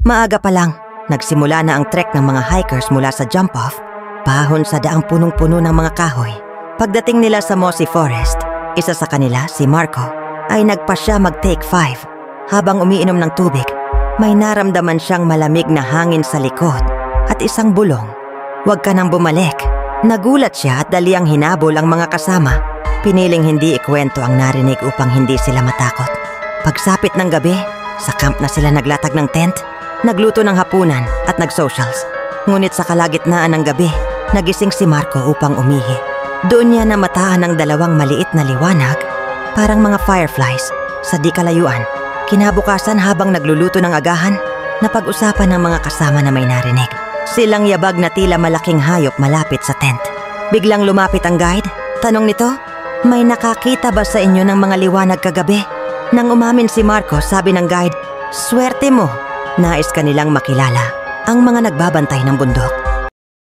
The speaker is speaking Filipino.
Maaga pa lang, nagsimula na ang trek ng mga hikers mula sa jump-off, pahon sa daang punong-puno ng mga kahoy. Pagdating nila sa Mossy Forest, isa sa kanila, si Marco, ay nagpasya mag-take 5. Habang umiinom ng tubig, may naramdaman siyang malamig na hangin sa likod at isang bulong. "Huwag ka nang bumalik." Nagulat siya at daliang hinabol ang mga kasama. Piniling hindi ikwento ang narinig upang hindi sila matakot. Pagsapit ng gabi, sa camp na sila naglatag ng tent, nagluto ng hapunan at nag-socials. Ngunit sa kalagitnaan ng gabi, nagising si Marco upang umihi. Doon niya namataan ang dalawang maliit na liwanag, parang mga fireflies, sa di kalayuan. Kinabukasan habang nagluluto ng agahan, napag-usapan ng mga kasama na may narinig. Silang yabag na tila malaking hayop malapit sa tent. Biglang lumapit ang guide. Tanong nito, "May nakakita ba sa inyo ng mga liwanag kagabi?" Nang umamin si Marco, sabi ng guide, "Swerte mo." Nais kanilang makilala ang mga nagbabantay ng bundok.